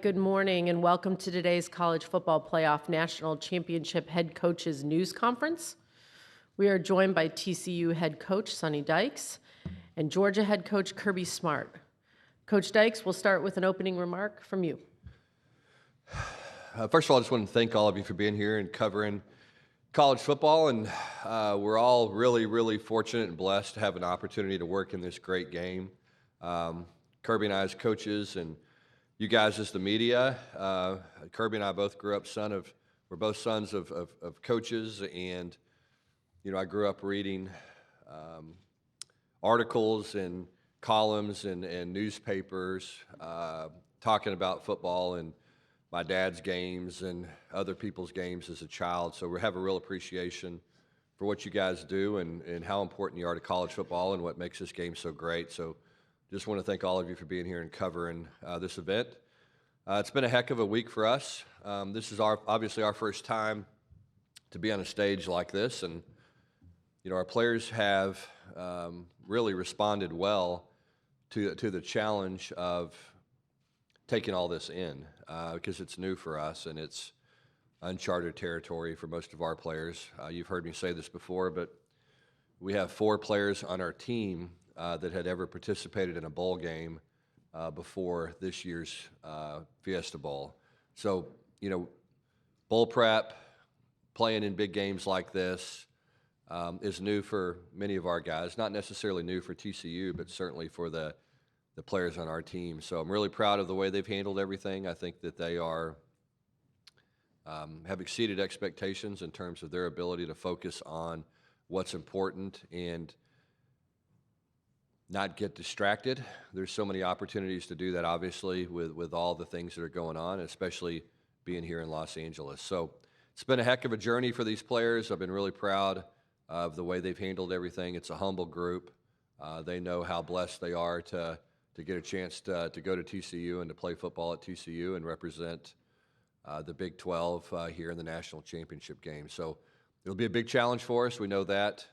good morning, and welcome to today's College Football Playoff National Championship Head Coaches News Conference. We are joined by TCU head coach Sonny Dykes and Georgia head coach Kirby Smart. Coach Dykes, we'll start with an opening remark from you. First of all, I just want to thank all of you for being here and covering college football, and we're all really fortunate and blessed to have an opportunity to work in this great game. Kirby and I as coaches, and you guys as the media. Kirby and I both grew up we're both sons of coaches, and I grew up reading articles and columns and newspapers talking about football and my dad's games and other people's games as a child. So we have a real appreciation for what you guys do and how important you are to college football and what makes this game so great. So just want to thank all of you for being here and covering this event. It's been a heck of a week for us. This is obviously our first time to be on a stage like this, and our players have really responded well to the challenge of taking all this in because it's new for us and it's uncharted territory for most of our players. You've heard me say this before, but we have 4 players on our team that had ever participated in a bowl game before this year's Fiesta Bowl. So, bowl prep, playing in big games like this is new for many of our guys. Not necessarily new for TCU, but certainly for the players on our team. So I'm really proud of the way they've handled everything. I think that they have exceeded expectations in terms of their ability to focus on what's important and not get distracted. There's so many opportunities to do that, obviously, with all the things that are going on, especially being here in Los Angeles. So it's been a heck of a journey for these players. I've been really proud of the way they've handled everything. It's a humble group. They know how blessed they are to get a chance to go to TCU and to play football at TCU and represent the Big 12 here in the national championship game. So it'll be a big challenge for us. We know that.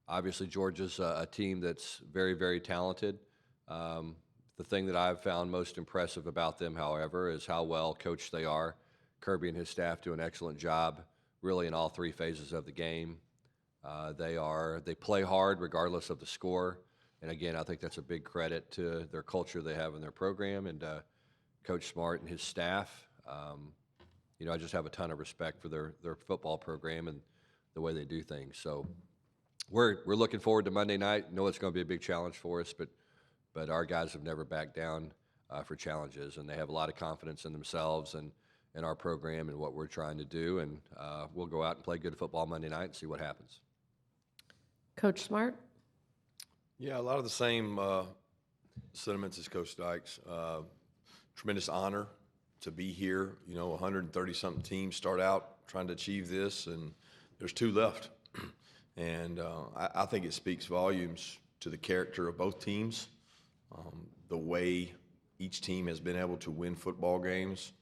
Obviously, Georgia's a team that's very talented. The thing that I've found most impressive about them, however, is how well coached they are. Kirby and his staff do an excellent job, really, in all 3 phases of the game. They play hard regardless of the score. And again, I think that's a big credit to their culture they have in their program and Coach Smart and his staff. I just have a ton of respect for their football program and the way they do things. So we're looking forward to Monday night. Know it's going to be a big challenge for us, but our guys have never backed down for challenges, and they have a lot of confidence in themselves and in our program and what we're trying to do. And we'll go out and play good football Monday night and see what happens. Coach Smart? Yeah, a lot of the same sentiments as Coach Dykes. Tremendous honor to be here. 130-something teams start out trying to achieve this, and there's 2 left. And I think it speaks volumes to the character of both teams, the way each team has been able to win football games.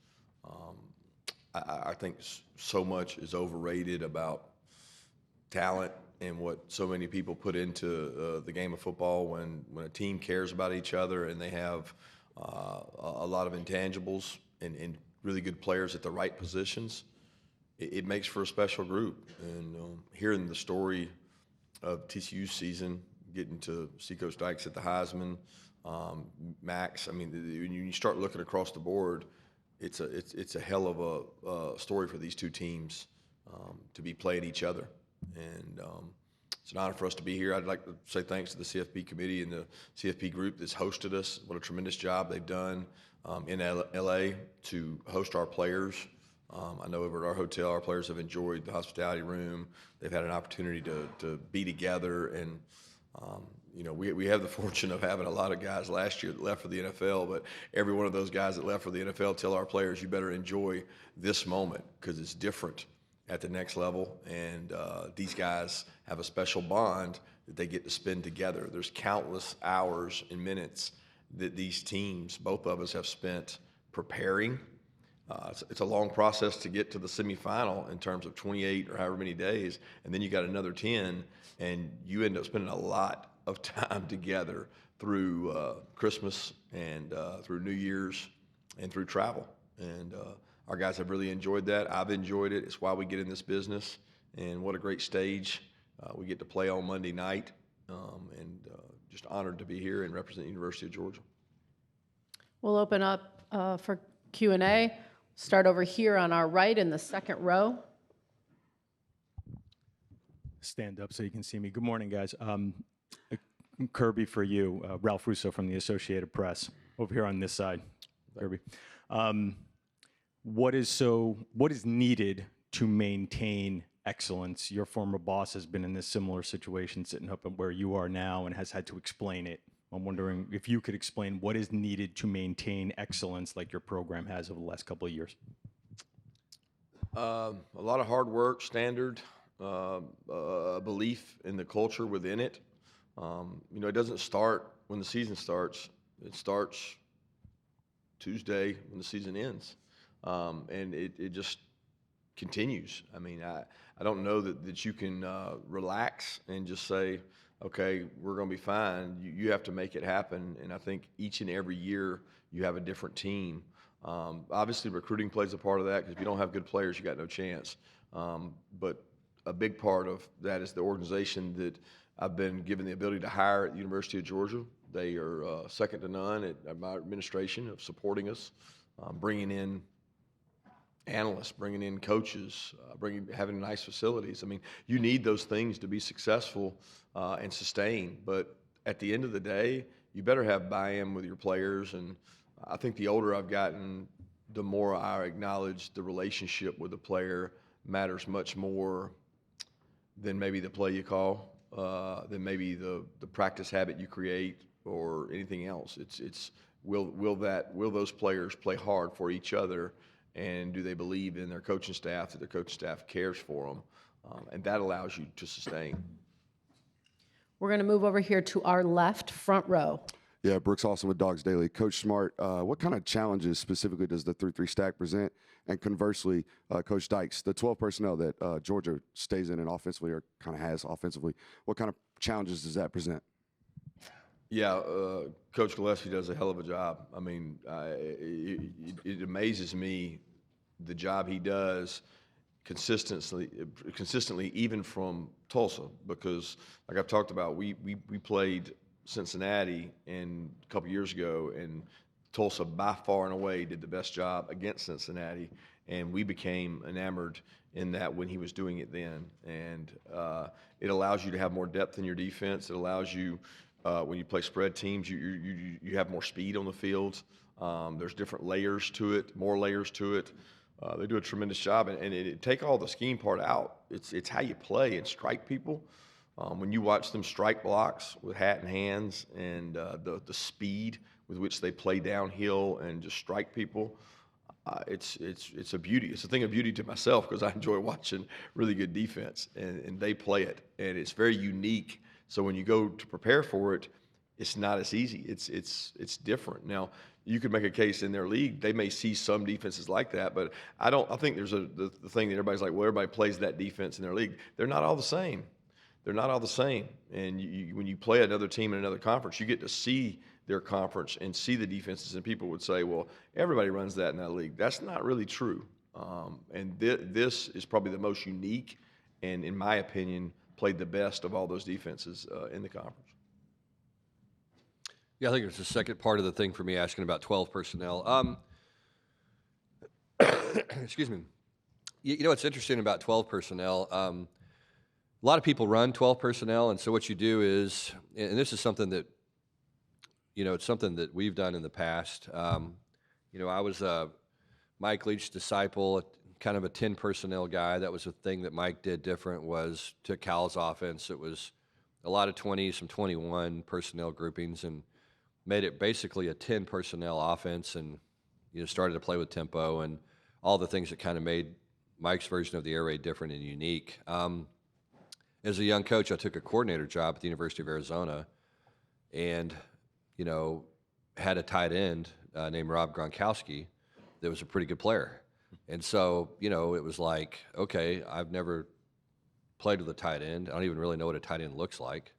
I think so much is overrated about talent and what so many people put into the game of football when a team cares about each other and they have a lot of intangibles and really good players at the right positions. It makes for a special group. And hearing the story of TCU's season, getting to see Coach Dykes at the Heisman, Max, when you start looking across the board, it's a hell of a story for these 2 teams to be playing each other. And it's an honor for us to be here. I'd like to say thanks to the CFP committee and the CFP group that's hosted us. What a tremendous job they've done in LA to host our players. I know over at our hotel, our players have enjoyed the hospitality room. They've had an opportunity to be together. And, we have the fortune of having a lot of guys last year that left for the NFL, but every one of those guys that left for the NFL tell our players, you better enjoy this moment because it's different at the next level. And these guys have a special bond that they get to spend together. There's countless hours and minutes that these teams, both of us, have spent preparing. It's a long process to get to the semifinal in terms of 28 or however many days, and then you got another 10, and you end up spending a lot of time together through Christmas and through New Year's and through travel. And our guys have really enjoyed that. I've enjoyed it. It's why we get in this business. And what a great stage we get to play on Monday night. And just honored to be here and represent the University of Georgia. We'll open up for Q&A. Start over here on our right in the second row. Stand up so you can see me. Good morning, guys. Kirby, for you, Ralph Russo from the Associated Press, over here on this side. Kirby, what is needed to maintain excellence? Your former boss has been in this similar situation, sitting up where you are now, and has had to explain it. I'm wondering if you could explain what is needed to maintain excellence like your program has over the last couple of years. A lot of hard work, standard, belief in the culture within it. It doesn't start when the season starts. It starts Tuesday when the season ends. And it just continues. I mean, I don't know that you can relax and just say, okay, we're going to be fine. You have to make it happen. And I think each and every year you have a different team. Obviously, recruiting plays a part of that, because if you don't have good players, you got no chance. But a big part of that is the organization that I've been given the ability to hire at the University of Georgia. They are second to none at my administration of supporting us, bringing in analysts, bringing in coaches, having nice facilities. I mean, you need those things to be successful and sustain. But at the end of the day, you better have buy-in with your players. And I think the older I've gotten, the more I acknowledge the relationship with the player matters much more than maybe the play you call, than maybe the practice habit you create or anything else. It's will those players play hard for each other, and do they believe in their coaching staff, that their coaching staff cares for them, and that allows you to sustain. We're going to move over here to our left, front row. Yeah, Brooks Austin with Dogs Daily. Coach Smart, what kind of challenges specifically does the 3-3 stack present? And conversely, Coach Dykes, the 12 personnel that Georgia stays in and offensively, or kind of has offensively, what kind of challenges does that present? Yeah, Coach Gillespie does a hell of a job. I mean, it amazes me the job he does consistently, even from Tulsa, because like I've talked about, we played Cincinnati a couple years ago, and Tulsa by far and away did the best job against Cincinnati, and we became enamored in that when he was doing it then. And it allows you to have more depth in your defense. It allows you, when you play spread teams, you have more speed on the field. There's different layers to it, more layers to it. They do a tremendous job, and take all the scheme part out. It's how you play and strike people. When you watch them strike blocks with hat and hands, and the speed with which they play downhill and just strike people, it's a beauty. It's a thing of beauty to myself, because I enjoy watching really good defense, and they play it, and it's very unique. So when you go to prepare for it, it's not as easy. It's different. Now, you could make a case in their league, they may see some defenses like that, but I think there's the thing that everybody's like, well, everybody plays that defense in their league. They're not all the same. They're not all the same. And when you play another team in another conference, you get to see their conference and see the defenses, and people would say, well, everybody runs that in that league. That's not really true. And this is probably the most unique, and in my opinion, played the best of all those defenses in the conference. Yeah, I think it's the second part of the thing for me asking about 12 personnel. Excuse me. You know what's interesting about 12 personnel? A lot of people run 12 personnel, and so what you do is, and this is something that, it's something that we've done in the past. I was Mike Leach's disciple, kind of a 10 personnel guy. That was the thing that Mike did different, was took Cal's offense. It was a lot of 20, some 21 personnel groupings, and made it basically a 10 personnel offense, and started to play with tempo and all the things that kind of made Mike's version of the air raid different and unique. As a young coach, I took a coordinator job at the University of Arizona, and had a tight end named Rob Gronkowski that was a pretty good player. And so, it was like, okay, I've never played with a tight end. I don't even really know what a tight end looks like.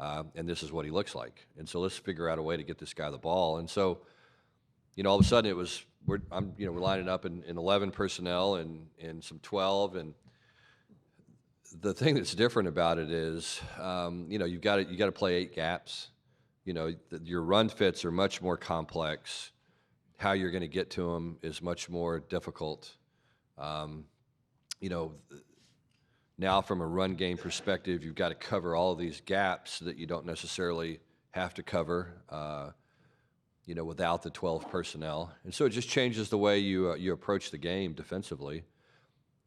and this is what he looks like. And so let's figure out a way to get this guy the ball. And so, all of a sudden it was we're lining up in 11 personnel and some 12. And the thing that's different about it is, you got to play 8 gaps. Your run fits are much more complex. How you're going to get to them is much more difficult. Now from a run game perspective, you've got to cover all of these gaps that you don't necessarily have to cover, without the 12 personnel. And so it just changes the way you approach the game defensively.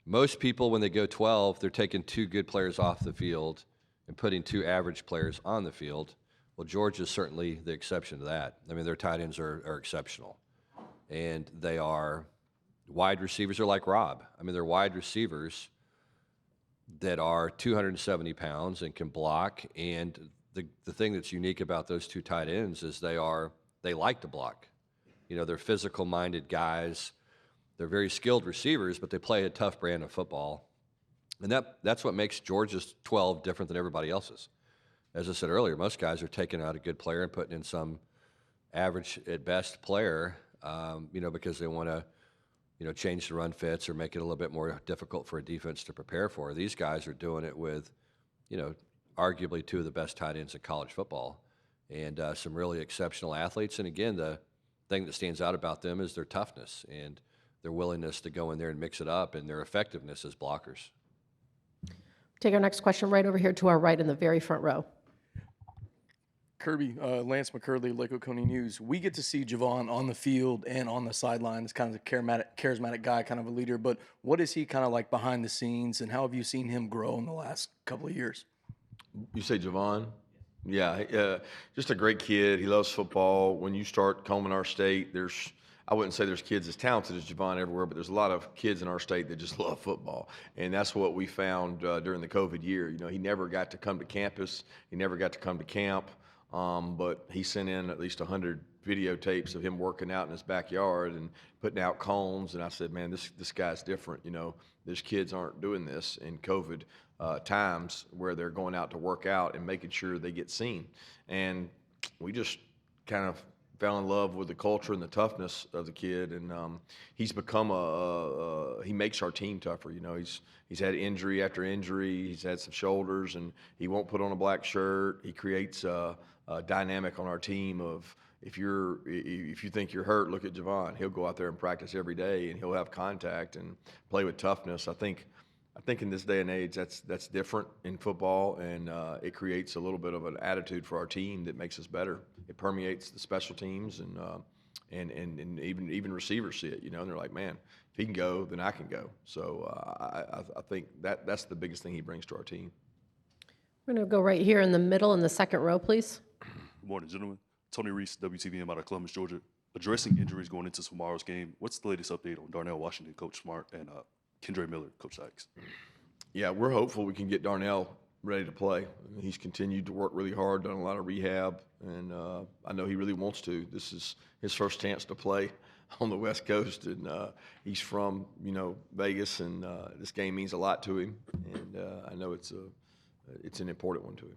Most people, when they go 12, they're taking 2 good players off the field and putting 2 average players on the field. Well, Georgia's certainly the exception to that. I mean, their tight ends are exceptional. And they are wide receivers are like Rob. I mean, they're wide receivers that are 270 pounds and can block. And the thing that's unique about those 2 tight ends is they like to block. They're physical-minded guys. They're very skilled receivers, but they play a tough brand of football. And that's what makes Georgia's 12 different than everybody else's. As I said earlier, most guys are taking out a good player and putting in some average at best player, because they want to, change the run fits or make it a little bit more difficult for a defense to prepare for. These guys are doing it with, arguably 2 of the best tight ends in college football and some really exceptional athletes. And again, the thing that stands out about them is their toughness and their willingness to go in there and mix it up and their effectiveness as blockers. Take our next question right over here to our right in the very front row. Kirby, Lance McCurley, Lake Oconee News. We get to see Javon on the field and on the sideline as kind of a charismatic guy, kind of a leader. But what is he kind of like behind the scenes, and how have you seen him grow in the last couple of years? You say Javon? Yeah, just a great kid. He loves football. When you start combing our state, I wouldn't say there's kids as talented as Javon everywhere, but there's a lot of kids in our state that just love football. And that's what we found during the COVID year. He never got to come to campus. He never got to come to camp. But he sent in at least 100 videotapes of him working out in his backyard and putting out cones. And I said, man, this guy's different. These kids aren't doing this in COVID times where they're going out to work out and making sure they get seen. And we just kind of fell in love with the culture and the toughness of the kid. And he's become he makes our team tougher. He's had injury after injury. He's had some shoulders, and he won't put on a black shirt. He creates a dynamic on our team of if you think you're hurt, look at Javon. He'll go out there and practice every day, and he'll have contact and play with toughness. I think in this day and age, that's different in football, and it creates a little bit of an attitude for our team that makes us better. It permeates the special teams, and even receivers see it, and they're like, man, if he can go, then I can go. So I think that's the biggest thing he brings to our team. We're going to go right here in the middle in the second row, please. Good morning, gentlemen. Tony Reese, WTVM out of Columbus, Georgia. Addressing injuries going into tomorrow's game, what's the latest update on Darnell Washington, Coach Smart, and Kendre Miller, Coach Dykes? Yeah, we're hopeful we can get Darnell ready to play. He's continued to work really hard, done a lot of rehab, and I know he really wants to. This is his first chance to play on the West Coast, and he's from Vegas, and this game means a lot to him, and I know it's an important one to him.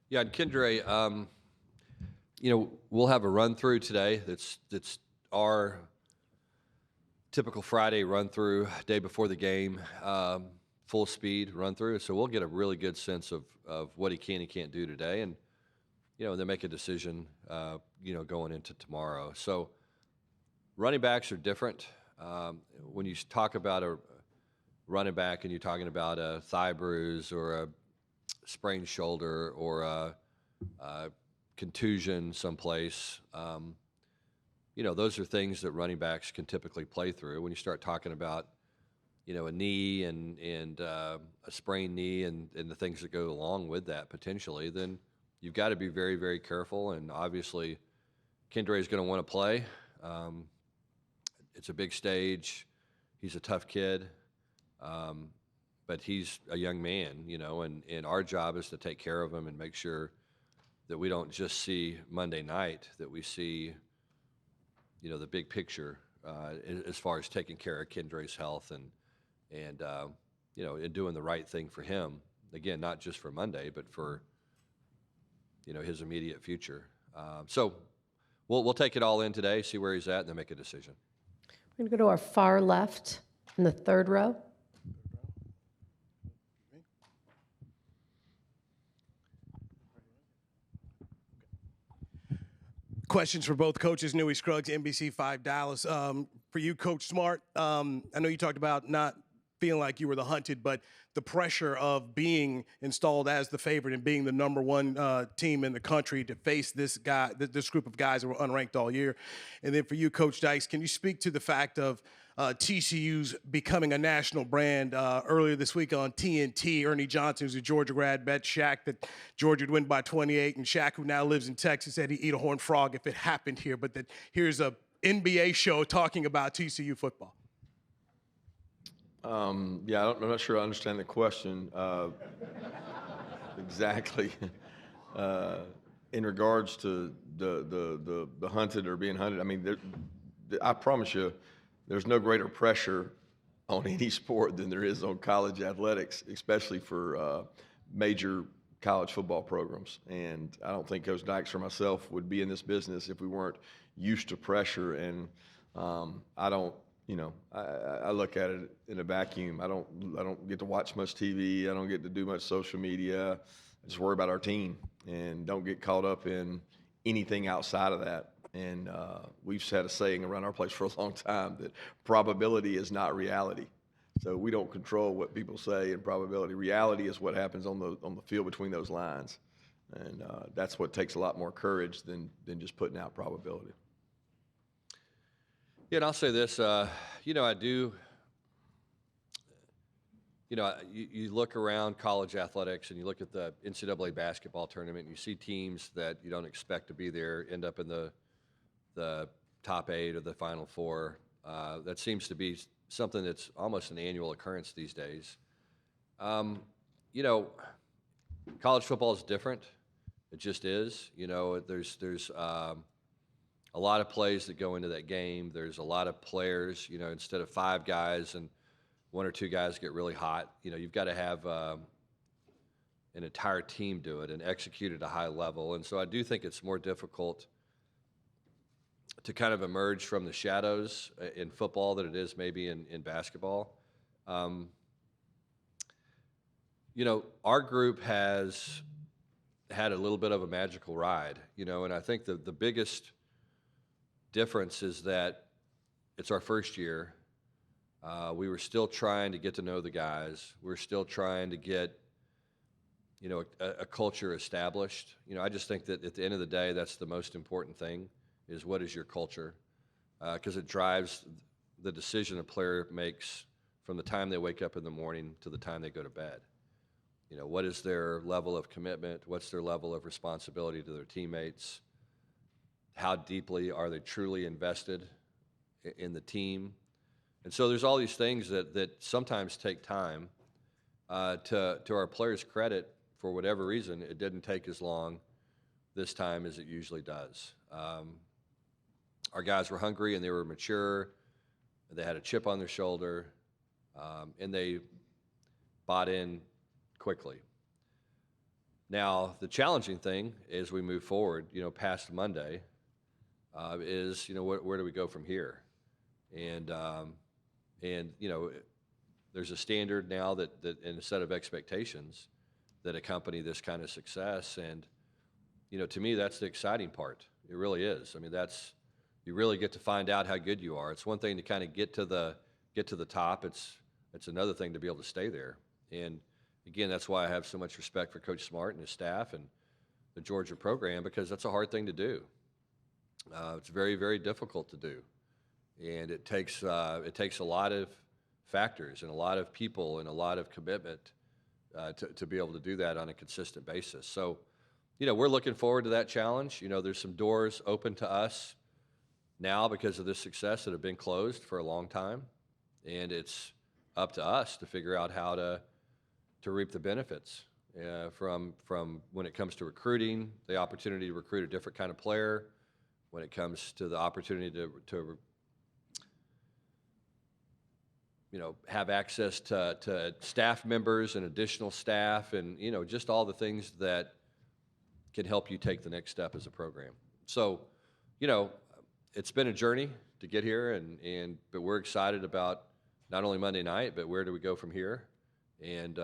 Yeah, and Kendre, we'll have a run through today. That's our typical Friday run through, day before the game, full speed run through. So we'll get a really good sense of what he can and can't do today, and then make a decision, going into tomorrow. So running backs are different. When you talk about a running back and you're talking about a thigh bruise or a sprained shoulder or a contusion someplace, those are things that running backs can typically play through. When you start talking about, a knee and a sprained knee and the things that go along with that potentially, then you've got to be very, very careful. And obviously, Kendre is going to want to play. It's a big stage. He's a tough kid. But he's a young man, and our job is to take care of him and make sure that we don't just see Monday night, that we see, the big picture as far as taking care of Kendre's health and doing the right thing for him. Again, not just for Monday, but for his immediate future. So we'll take it all in today, see where he's at, and then make a decision. We're going to go to our far left in the third row. Questions for both coaches. Newey Scruggs, NBC5 Dallas. For you, Coach Smart, I know you talked about not feeling like you were the hunted, but the pressure of being installed as the favorite and being the #1 team in the country to face this group of guys that were unranked all year. And then for you, Coach Dykes, can you speak to the fact of TCU's becoming a national brand? Earlier this week on TNT, Ernie Johnson, who's a Georgia grad, bet Shaq that Georgia would win by 28, and Shaq, who now lives in Texas, said he'd eat a horned frog if it happened here, but that here's a NBA show talking about TCU football. I'm not sure I understand the question exactly. In regards to the hunted or being hunted, I mean, I promise you, there's no greater pressure on any sport than there is on college athletics, especially for major college football programs. And I don't think Coach Dykes or myself would be in this business if we weren't used to pressure. And I don't. I look at it in a vacuum. I don't get to watch much TV. I don't get to do much social media. I just worry about our team and don't get caught up in anything outside of that. And we've had a saying around our place for a long time that probability is not reality. So we don't control what people say in probability. Reality is what happens on the field between those lines. And that's what takes a lot more courage than just putting out probability. Yeah, and I'll say this, I do, you look around college athletics and you look at the NCAA basketball tournament and you see teams that you don't expect to be there end up in the top 8 or the Final 4. That seems to be something that's almost an annual occurrence these days. College football is different. It just is. There's a lot of plays that go into that game. There's a lot of players, instead of 5 guys and 1 or 2 guys get really hot, you've got to have an entire team do it and execute at a high level. And so I do think it's more difficult to kind of emerge from the shadows in football than it is maybe in basketball. Our group has had a little bit of a magical ride, and I think the biggest difference is that it's our first year. We were still trying to get to know the guys. We're still trying to get, a culture established. I just think that at the end of the day, that's the most important thing is what is your culture? Because it drives the decision a player makes from the time they wake up in the morning to the time they go to bed. What is their level of commitment? What's their level of responsibility to their teammates? How deeply are they truly invested in the team? And so there's all these things that sometimes take time. To our players' credit, for whatever reason, it didn't take as long this time as it usually does. Our guys were hungry and they were mature. They had a chip on their shoulder, and they bought in quickly. Now, the challenging thing as we move forward, past Monday, is where do we go from here? And there's a standard now that and a set of expectations that accompany this kind of success. And to me, that's the exciting part. It really is. I mean, you really get to find out how good you are. It's one thing to kind of get to the top. It's another thing to be able to stay there. And again, that's why I have so much respect for Coach Smart and his staff and the Georgia program, because that's a hard thing to do. It's very, very difficult to do, and it takes a lot of factors and a lot of people and a lot of commitment to be able to do that on a consistent basis. So, we're looking forward to that challenge. There's some doors open to us now because of this success that have been closed for a long time, and it's up to us to figure out how to reap the benefits from when it comes to recruiting, the opportunity to recruit a different kind of player, when it comes to the opportunity to have access to staff members and additional staff and, just all the things that, can help you take the next step as a program. So, you know, it's been a journey to get here, but we're excited about not only Monday night, but where do we go from here, and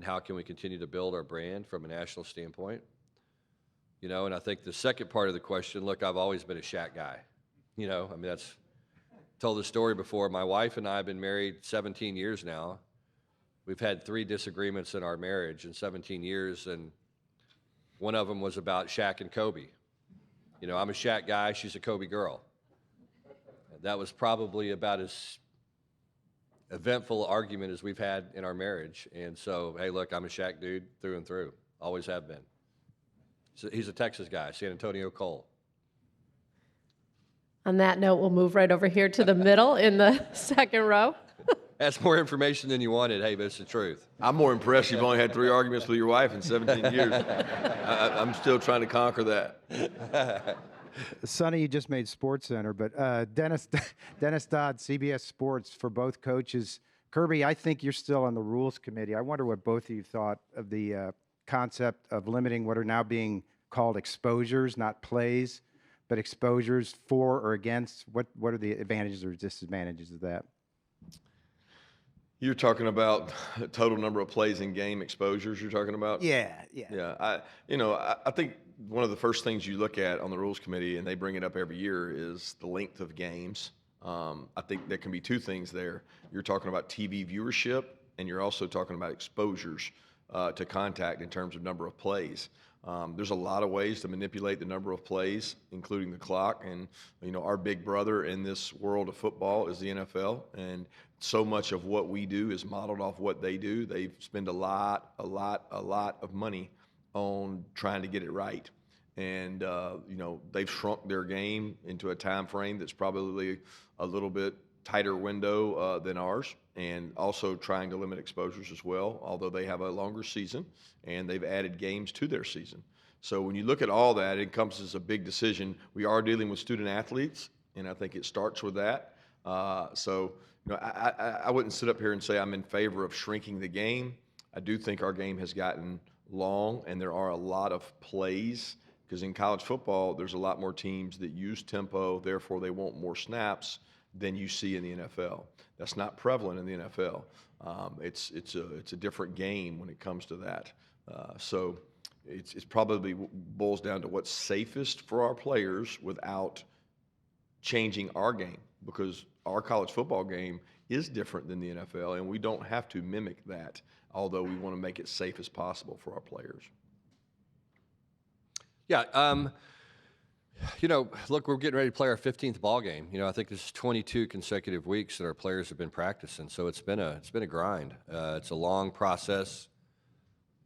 how can we continue to build our brand from a national standpoint. You know, and I think the second part of the question, look, I've always been a Shaq guy. You know, I mean, told the story before. My wife and I have been married 17 years now. We've had 3 disagreements in our marriage in 17 years, and one of them was about Shaq and Kobe. You know, I'm a Shaq guy, she's a Kobe girl. That was probably about as eventful argument as we've had in our marriage. And so, hey, look, I'm a Shaq dude through and through. Always have been. So he's a Texas guy, San Antonio Cole. On that note, we'll move right over here to the middle in the second row. That's more information than you wanted. Hey, but it's the truth. I'm more impressed you've only had 3 arguments with your wife in 17 years. I'm still trying to conquer that. Sonny, you just made Sports Center, but Dennis Dodd, CBS Sports, for both coaches. Kirby, I think you're still on the rules committee. I wonder what both of you thought of the concept of limiting what are now being called exposures, not plays, but exposures for or against. What are the advantages or disadvantages of that? You're talking about total number of plays in game exposures you're talking about? Yeah. Yeah, I think one of the first things you look at on the rules committee, and they bring it up every year, is the length of games. I think there can be 2 things there. You're talking about TV viewership, and you're also talking about exposures to contact in terms of number of plays. There's a lot of ways to manipulate the number of plays, including the clock. And, you know, our big brother in this world of football is the NFL. And so much of what we do is modeled off what they do. They spend a lot of money on trying to get it right. And, you know, they've shrunk their game into a time frame that's probably a little bit tighter window than ours, and also trying to limit exposures as well, although they have a longer season and they've added games to their season. So when you look at all that, it encompasses a big decision. We are dealing with student athletes, and I think it starts with that. So, you know, I wouldn't sit up here and say I'm in favor of shrinking the game. I do think our game has gotten long, and there are a lot of plays, because in college football, there's a lot more teams that use tempo, therefore they want more snaps than you see in the NFL. That's not prevalent in the NFL. It's a different game when it comes to that. So it's probably boils down to what's safest for our players without changing our game, because our college football game is different than the NFL, and we don't have to mimic that, although we want to make it safe as possible for our players. Yeah, you know, look, we're getting ready to play our 15th ball game. You know, I think this is 22 consecutive weeks that our players have been practicing, so it's been a grind. It's a long process.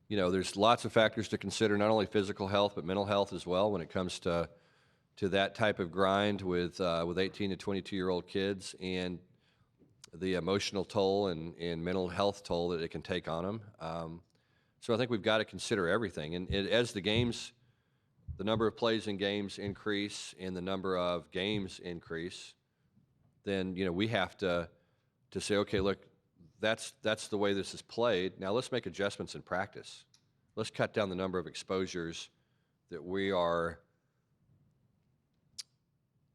You know, there's lots of factors to consider, not only physical health but mental health as well when it comes to that type of grind with 18 to 22-year-old kids, and the emotional toll and mental health toll that it can take on them. So I think we've got to consider everything, and as the number of plays in games increase and the number of games increase, then, you know, we have to say, okay, look, that's the way this is played. Now let's make adjustments in practice. Let's cut down the number of exposures that we are,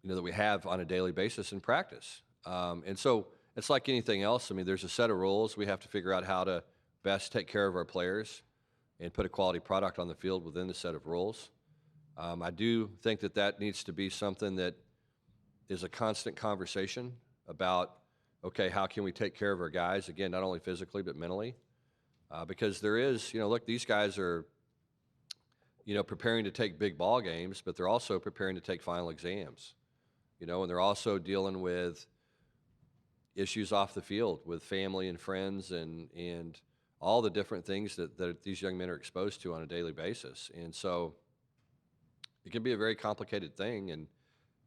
you know, that we have on a daily basis in practice. And so it's like anything else. I mean, there's a set of rules. We have to figure out how to best take care of our players and put a quality product on the field within the set of rules. I do think that needs to be something that is a constant conversation about, okay, how can we take care of our guys, again, not only physically but mentally? Because there is, you know, look, these guys are, you know, preparing to take big ball games, but they're also preparing to take final exams, you know, and they're also dealing with issues off the field with family and friends and all the different things that these young men are exposed to on a daily basis. And so it can be a very complicated thing, and,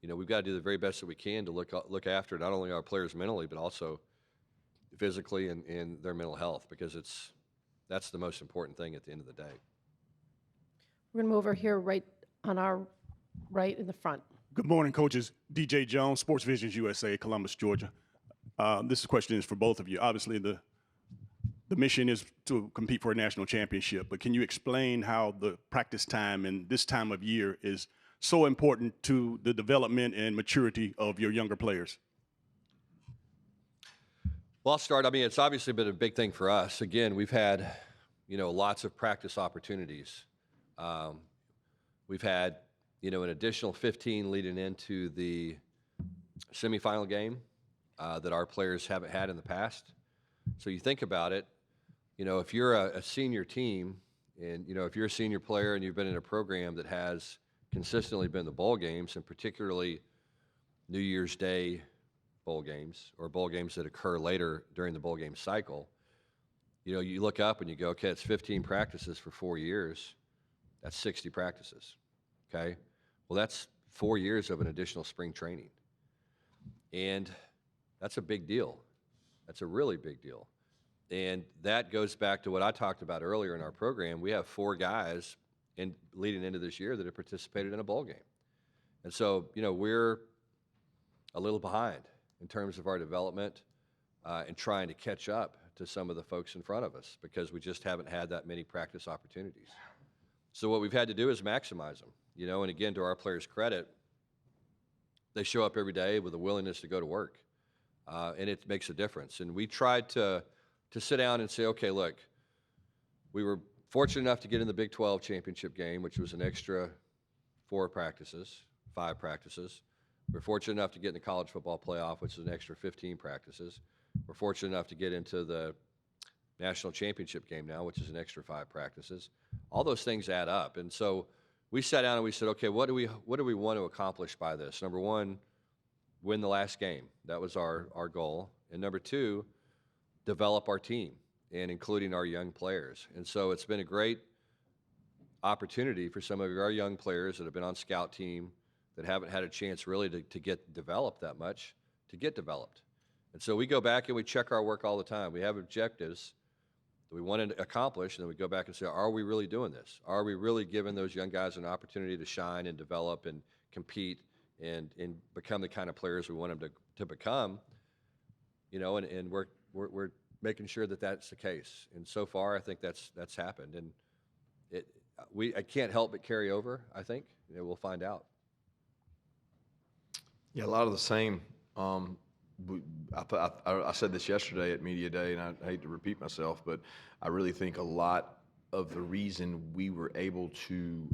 you know, we've got to do the very best that we can to look after not only our players mentally, but also physically and their mental health, because that's the most important thing at the end of the day. We're going to move over here right on our right in the front. Good morning, coaches. DJ Jones, Sports Visions USA, Columbus, Georgia. This question is for both of you. Obviously, the the mission is to compete for a national championship, but can you explain how the practice time and this time of year is so important to the development and maturity of your younger players? Well, I'll start. I mean, it's obviously been a big thing for us. Again, we've had, lots of practice opportunities. We've had, an additional 15 leading into the semifinal game that our players haven't had in the past. So you think about it, if you're a senior team and, if you're a senior player and you've been in a program that has consistently been the bowl games, and particularly New Year's Day bowl games or bowl games that occur later during the bowl game cycle, you look up and you go, okay, it's 15 practices for 4 years. That's 60 practices, okay? Well, that's 4 years of an additional spring training. And that's a big deal. That's a really big deal. And that goes back to what I talked about earlier in our program. We have 4 guys leading into this year that have participated in a bowl game. And so, we're a little behind in terms of our development and trying to catch up to some of the folks in front of us because we just haven't had that many practice opportunities. So what we've had to do is maximize them, and again, to our players' credit, they show up every day with a willingness to go to work, and it makes a difference. And we tried to sit down and say, okay, look, we were fortunate enough to get in the Big 12 championship game, which was an extra 5 practices. We're fortunate enough to get in the college football playoff, which is an extra 15 practices. We're fortunate enough to get into the national championship game now, which is an extra 5 practices. All those things add up. And so we sat down and we said, okay, what do we want to accomplish by this? Number one, win the last game. That was our goal. And number 2, develop our team, and including our young players. And so it's been a great opportunity for some of our young players that have been on scout team that haven't had a chance really to get developed that much, to get developed. And so we go back and we check our work all the time. We have objectives that we want to accomplish, and then we go back and say, are we really doing this? Are we really giving those young guys an opportunity to shine and develop and compete and become the kind of players we want them to become? And we're making sure that that's the case. And so far, I think that's happened. And I can't help but carry over, I think. We'll find out. Yeah, a lot of the same. I said this yesterday at Media Day, and I hate to repeat myself, but I really think a lot of the reason we were able to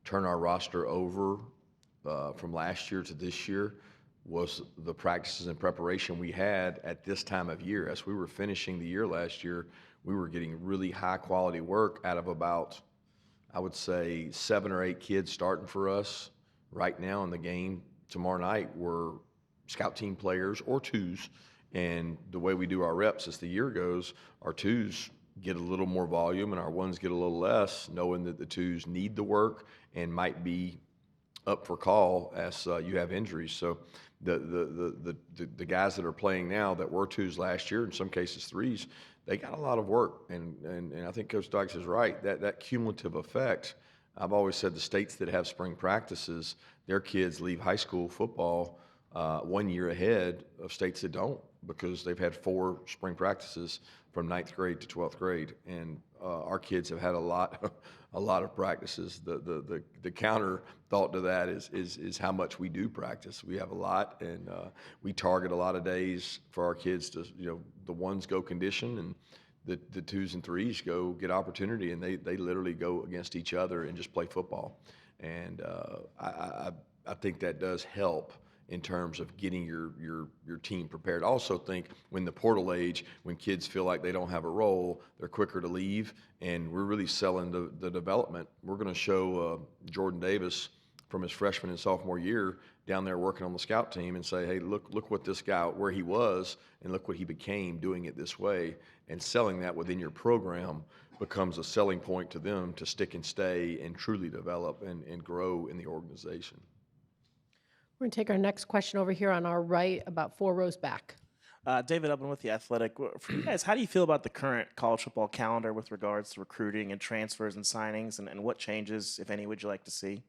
turn our roster over from last year to this year was the practices and preparation we had at this time of year. As we were finishing the year last year, we were getting really high-quality work out of about, I would say, 7 or 8 kids starting for us right now in the game. Tomorrow night, we're scout team players or 2s, and the way we do our reps as the year goes, our 2s get a little more volume and our 1s get a little less, knowing that the 2s need the work and might be up for call as you have injuries. So the guys that are playing now that were 2s last year, in some cases 3s, they got a lot of work, and I think Coach Dykes is right. That cumulative effect. I've always said the states that have spring practices, their kids leave high school football 1 year ahead of states that don't, because they've had 4 spring practices from 9th grade to 12th grade, and our kids have had a lot of practices. The counter thought to that is how much we do practice. We have a lot, and we target a lot of days for our kids to, the 1s go condition, and the 2s and 3s go get opportunity, and they literally go against each other and just play football. And I think that does help in terms of getting your team prepared. I also think when the portal age, when kids feel like they don't have a role, they're quicker to leave, and we're really selling the development. We're going to show Jordan Davis from his freshman and sophomore year down there working on the scout team and say, hey, look what this guy, where he was, and look what he became doing it this way. And selling that within your program becomes a selling point to them to stick and stay and truly develop and grow in the organization. We're going to take our next question over here on our right, about 4 rows back. David Upman with The Athletic. For you guys, how do you feel about the current college football calendar with regards to recruiting and transfers and signings, and what changes, if any, would you like to see?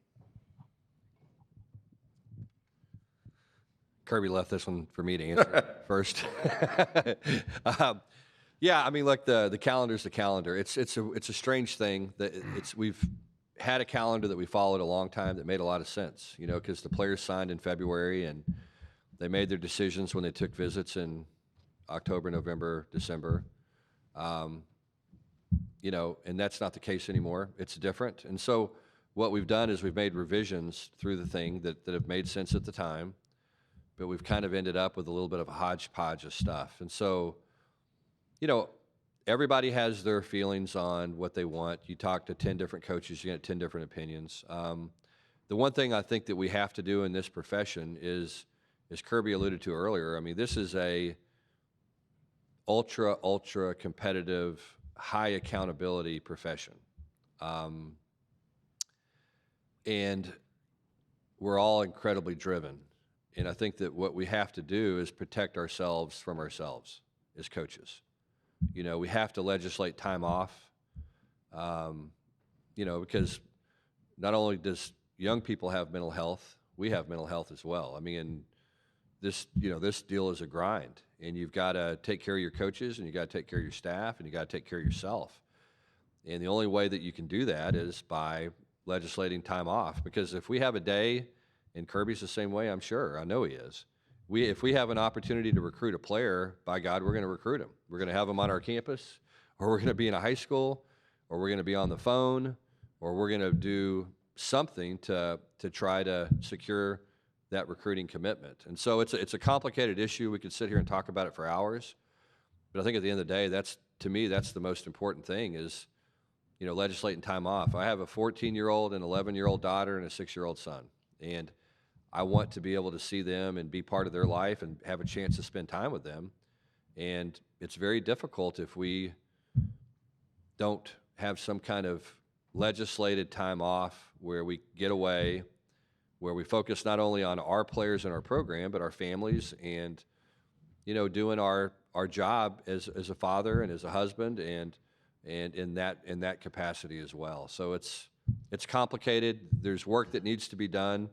Kirby left this one for me to answer first. Yeah, I mean, look, the calendar's the calendar. It's a strange thing that we've had a calendar that we followed a long time that made a lot of sense, you know, because the players signed in February and they made their decisions when they took visits in October, November, December. You know, and that's not the case anymore. It's different. And so what we've done is we've made revisions through the thing that have made sense at the time, but we've kind of ended up with a little bit of a hodgepodge of stuff. And so, you know, everybody has their feelings on what they want. You talk to 10 different coaches, you get 10 different opinions. The one thing I think that we have to do in this profession is, as Kirby alluded to earlier, I mean, this is a ultra competitive, high accountability profession. And we're all incredibly driven. And I think that what we have to do is protect ourselves from ourselves as coaches. You know, we have to legislate time off, you know, because not only does young people have mental health, we have mental health as well. I mean, this deal is a grind, and you've got to take care of your coaches, and you got to take care of your staff, and you got to take care of yourself. And the only way that you can do that is by legislating time off. Because if we have a day, and Kirby's the same way, I'm sure, I know he is. If we have an opportunity to recruit a player, by God, we're going to recruit him. We're going to have him on our campus, or we're going to be in a high school, or we're going to be on the phone, or we're going to do something to try to secure that recruiting commitment. And so it's a complicated issue. We could sit here and talk about it for hours, but I think at the end of the day, to me, that's the most important thing is, you know, legislating time off. I have a 14-year-old, an 11-year-old daughter, and a 6-year-old son, and I want to be able to see them and be part of their life and have a chance to spend time with them. And it's very difficult if we don't have some kind of legislated time off where we get away, where we focus not only on our players in our program, but our families and, you know, doing our job as a father and as a husband and in that capacity as well. So it's complicated. There's work that needs to be done.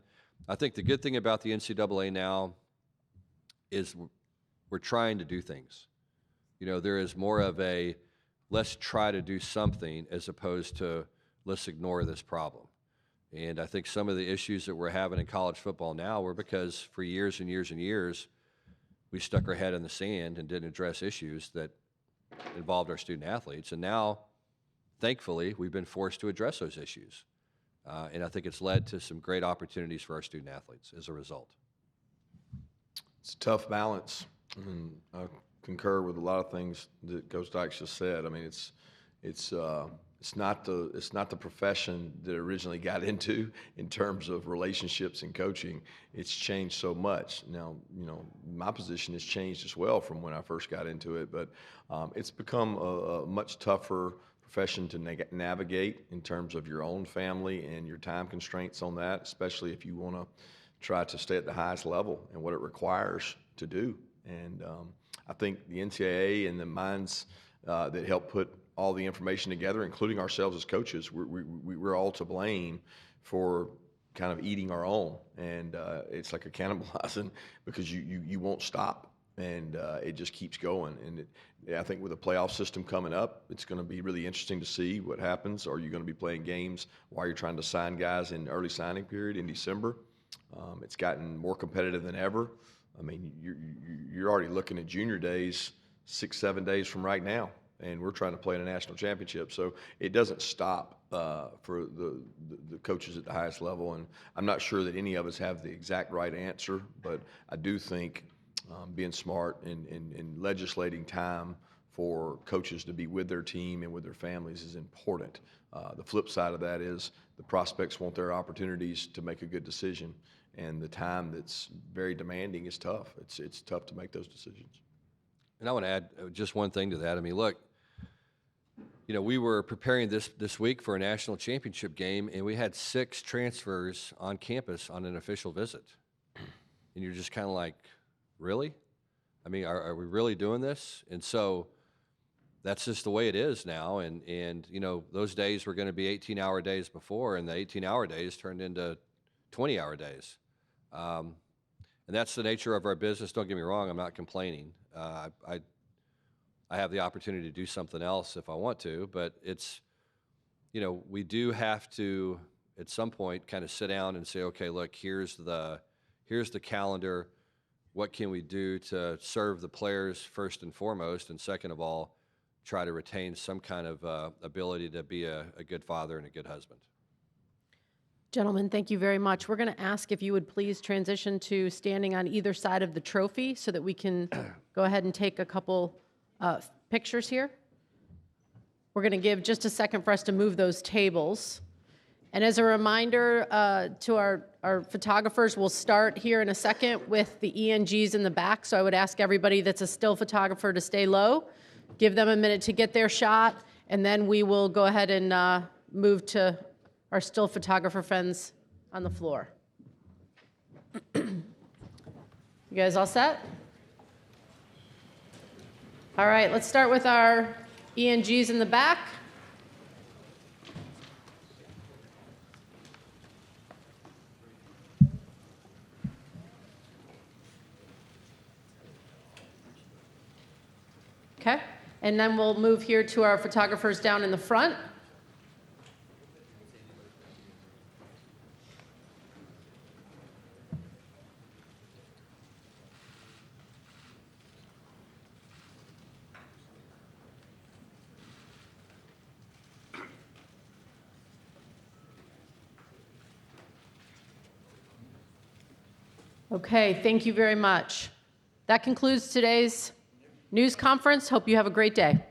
I think the good thing about the NCAA now is we're trying to do things. You know, there is more of a let's try to do something as opposed to let's ignore this problem. And I think some of the issues that we're having in college football now were because for years and years and years, we stuck our head in the sand and didn't address issues that involved our student athletes. And now, thankfully, we've been forced to address those issues. And I think it's led to some great opportunities for our student athletes as a result. It's a tough balance, and I concur with a lot of things that Coach Dykes just said. I mean, it's not the profession that originally got into in terms of relationships and coaching. It's changed so much. Now, you know, my position has changed as well from when I first got into it, but it's become a much tougher profession to navigate in terms of your own family and your time constraints on that, especially if you want to try to stay at the highest level and what it requires to do. And I think the NCAA and the minds that help put all the information together, including ourselves as coaches, we're all to blame for kind of eating our own. And it's like a cannibalizing because you won't stop. And it just keeps going. And I think with the playoff system coming up, it's going to be really interesting to see what happens. Are you going to be playing games while you're trying to sign guys in early signing period in December? It's gotten more competitive than ever. I mean, you're already looking at junior days 6-7 days from right now, and we're trying to play in a national championship. So it doesn't stop for the coaches at the highest level. And I'm not sure that any of us have the exact right answer, but I do think being smart and legislating time for coaches to be with their team and with their families is important. The flip side of that is the prospects want their opportunities to make a good decision, and the time that's very demanding is tough. It's tough to make those decisions. And I want to add just one thing to that. I mean, look, you know, we were preparing this week for a national championship game, and we had 6 transfers on campus on an official visit. And you're just kind of like, really? I mean, are we really doing this? And so that's just the way it is now. And you know, those days were going to be 18-hour days before, and the 18-hour days turned into 20-hour days. And that's the nature of our business. Don't get me wrong, I'm not complaining. I have the opportunity to do something else if I want to. But it's, we do have to at some point kind of sit down and say, okay, look, here's the calendar. What can we do to serve the players first and foremost, and second of all, try to retain some kind of ability to be a good father and a good husband. Gentlemen, thank you very much. We're going to ask if you would please transition to standing on either side of the trophy so that we can go ahead and take a couple pictures here. We're going to give just a second for us to move those tables. And as a reminder to our photographers, we'll start here in a second with the ENGs in the back. So I would ask everybody that's a still photographer to stay low. Give them a minute to get their shot, and then we will go ahead and move to our still photographer friends on the floor. You guys all set? All right, let's start with our ENGs in the back. Okay, and then we'll move here to our photographers down in the front. Okay, thank you very much. That concludes today's news conference. Hope you have a great day.